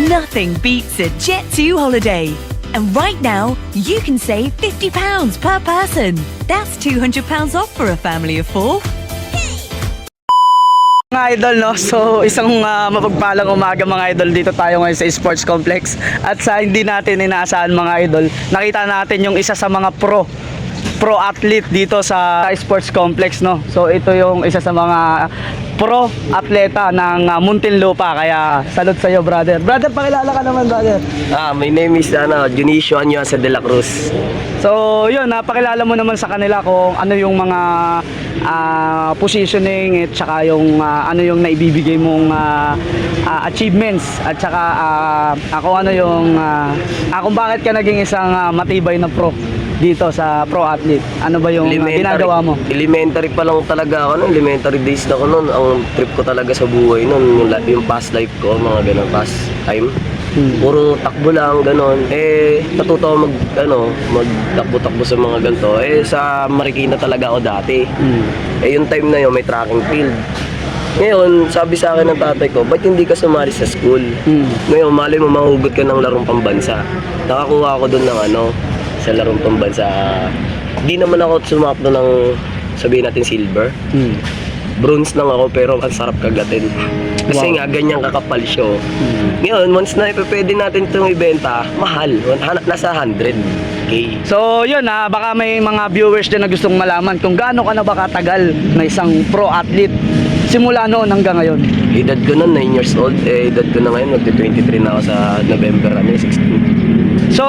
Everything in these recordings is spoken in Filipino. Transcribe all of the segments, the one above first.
Nothing beats a Jet2 holiday. And right now, you can save £50 per person. That's £200 off for a family of 4. Mga idol, no? So isang mapagpalang umaga mga idol, dito tayo ngayon sa sports complex. At sa hindi natin inaasahan mga idol, nakita natin yung isa sa mga pro athlete dito sa sports complex, no? So ito yung isa sa mga pro atleta ng Muntinlupa. Kaya salute sa iyo, brother. Brother, pakilala ka naman, brother. My name is Junicio Anyosa de la Cruz. So yun, napakilala mo naman sa kanila kung ano yung mga positioning at saka yung ano yung naibibigay mong achievements at saka kung ano yung kung bakit ka naging isang matibay na pro dito sa pro athlete. Ano ba yung ginagawa mo? Elementary pa lang talaga ako, elementary days na ako noon. Ang trip ko talaga sa buhay noon, yung past life ko, mga ganun, past time. Puro takbo lang, ganon. Natuto ako magtakbo-takbo sa mga ganito. Sa Marikina talaga ako dati. Yung time na yun, may tracking field. Ngayon, sabi sa akin ng tatay ko, ba't hindi ka sumali sa school? Ngayon, mali mo, mahugot ka ng larong pambansa. Nakakuha ako doon ng sa larong pambansa. Di naman ako sumakto ng, sabihin natin, silver. Bronze lang ako, pero ang sarap kagatin. Kasi nga, ganyan kakapal siya. Ngayon, once na pwede natin itong ibenta, mahal. Nasa 100K. So yun, baka may mga viewers din na gustong malaman kung gaano ka na ba katagal na isang pro athlete simula noon hanggang ngayon. Edad ko noon, 9 years old. Edad ko na ngayon, magti-23 na ako sa November 16. So,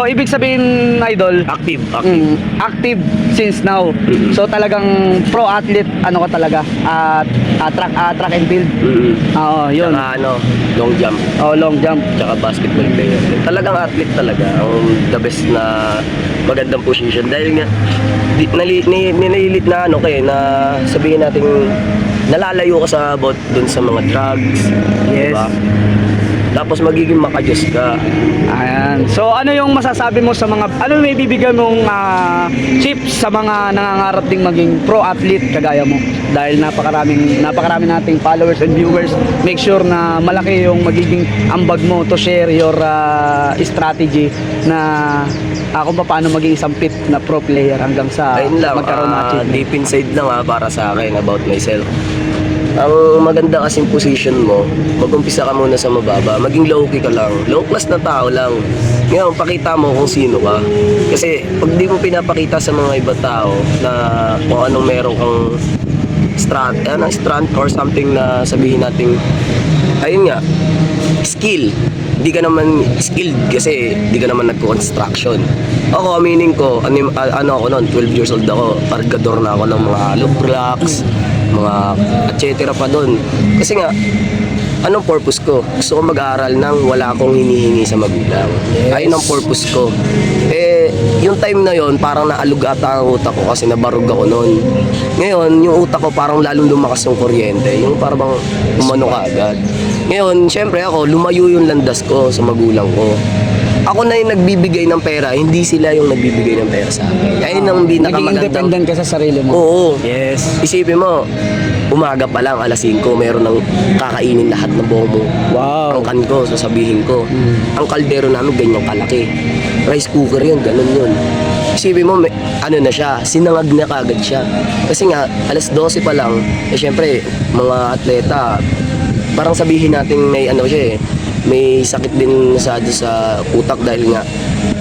ibig sabihin, idol, Active. active since now. So, talagang pro athlete, ano ka talaga? Track and field. Oo, yun. Tsaka long jump. Oh, long jump. Tsaka basketball player. Talagang athlete talaga. Ang the best na magandang position. Dahil nga, nililit na na sabihin natin, nalalayo ka sa about dun sa mga drugs. Yes. Diba? Tapos magiging makajos ka. Ayan. So ano yung masasabi mo sa mga, ano may bibigyan mong tips sa mga nangangarap ding maging pro athlete kagaya mo? Dahil napakarami nating followers and viewers, make sure na malaki yung magiging ambag mo to share your strategy na kung paano maging isang fit na pro player hanggang sa magkaroon ng achievement. Deep inside lang para sa akin about myself. Ang maganda kasing position mo, mag-umpisa ka muna sa mababa, maging low-key ka lang, low class na tao lang. Ngayon, pakita mo kung sino ka. Kasi pag di mo pinapakita sa mga ibang tao na kung anong meron kang strength or something na sabihin natin, ayun nga, skill. Di ka naman skilled kasi di ka naman nagko-construction. Ako, aminin ko, ako noon, 12 years old ako, pargador na ako ng mga loop blocks, mga etc. pa doon. Kasi nga, anong purpose ko? Gusto ko mag-aaral nang wala akong hinihingi sa magulang. Yes. Ayun ang purpose ko. Yung time na yon parang naalug ata ang utak ko kasi nabarug ako noon. Ngayon, yung utak ko parang lalong lumakas yung kuryente. Yung parang umano ka agad. Ngayon, syempre ako, lumayo yung landas ko sa magulang ko. Ako na yung nagbibigay ng pera, hindi sila yung nagbibigay ng pera sa akin. Ayun ang naging independent ka sa sarili mo. Oo. Yes. Isipin mo, umaga pa lang, alas 5, meron ng kakainin lahat ng buong mo. Wow. Ang kan ko, sasabihin ko. Ang kaldero namin, ganyang kalaki. Rice cooker yun, ganun yun. Isipin mo, na siya, sinangag na kagad siya. Kasi nga, alas 12 pa lang, syempre, mga atleta, parang sabihin natin may siya may sakit din sa utak dahil nga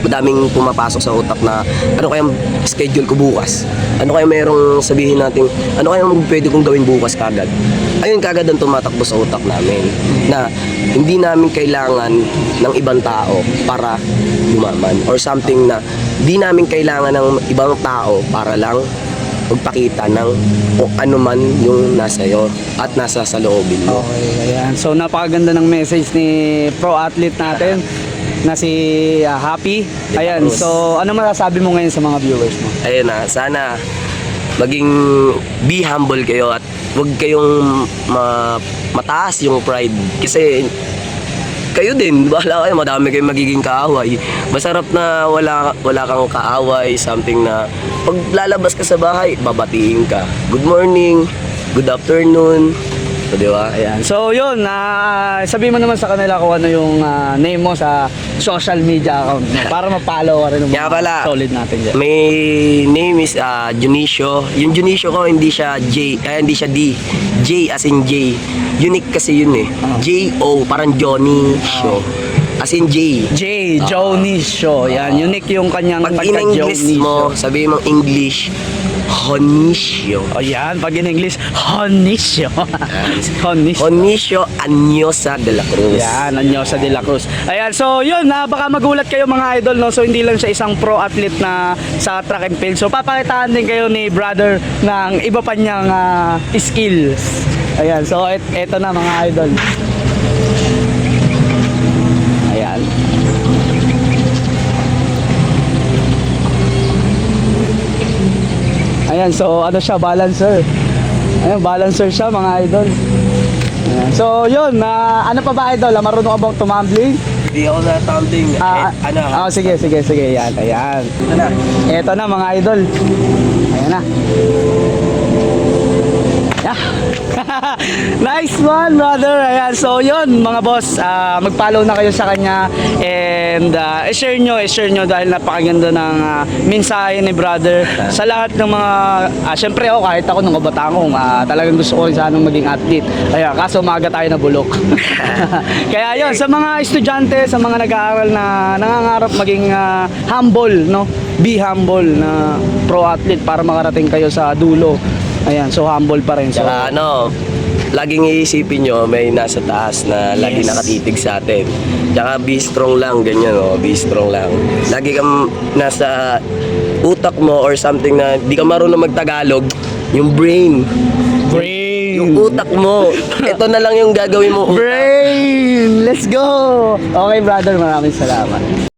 madaming pumapasok sa utak na ano kayang schedule ko bukas, ano kaya merong sabihin natin, ano kaya pwede kong gawin bukas kagad. Ayun kagad ang tumatakbo sa utak namin na hindi namin kailangan ng ibang tao para lumaman or something na hindi namin kailangan ng ibang tao para lang magpakita ng kung ano man yung nasa iyo at nasa sa loobin mo. Okay, ayan. So napakaganda ng message ni pro athlete natin na si Happy. Ayan, so ano masasabi mo ngayon sa mga viewers mo? Ayun sana maging be humble kayo at huwag kayong mataas yung pride kasi kayo din, bahala kayo, madami kayong magiging kaaway. Masarap na wala kang kaaway, something na pag lalabas ka sa bahay, babatiin ka. Good morning, good afternoon, So, di ba? Ayan. So yun, sabihin mo naman sa kanila kung ano yung name mo sa social media account mo para ma-follow ka rin ng Kaya pala, solid natin dyan. may name is Junicio. Yung Junicio ko, hindi siya J, hindi siya D. J as in J. Unique kasi yun eh. J-O, parang Johnny Show. As in J. J, Johnny Show. Yan, unique yung kanyang Pag in-English mo, sabihin mong English, Honicio. O yan, pag in English, Honisio. Honisio. Honicio Anyosa de la Cruz. Yan, Anyosa de la Cruz. Ayan, so yun, baka magulat kayo mga idol, no? So hindi lang siya isang pro athlete na sa track and field. So papakitaan din kayo ni brother ng iba pa niyang skills. Ayan, so eto na mga idol. Ayan. Ayan, so ano siya, balancer. Ayan, balancer siya mga idol. Ayan. So yun, ano pa ba idol? Marunong ka bang tumambling? Hindi ako na-tumbling. Sige. Yan, ayan. Ito na. Eto na mga idol. Ayan na. Yeah. Nice one, brother. Ayan, so yun mga boss, mag-follow na kayo sa kanya and i-share nyo dahil napakaganda ng mensahe ni brother sa lahat ng mga syempre ako, kahit ako nung kabataan ko, talagang gusto ko rin sanang maging athlete. Ayan, kaso umaga tayo na bulok. Kaya yun, sa mga estudyante, sa mga nag-aaral na nangangarap maging humble, no? Be humble na pro athlete para makarating kayo sa dulo. Ayan, so humble pa rin. So, Saka laging iisipin nyo, may nasa taas na lagi Yes. nakatitig sa atin. Tsaka be strong lang, ganyan be strong lang. Lagi kang nasa utak mo or something na di ka marunong magtagalog, yung brain, yung utak mo, ito na lang yung gagawin mo. Brain! Let's go! Okay brother, maraming salamat.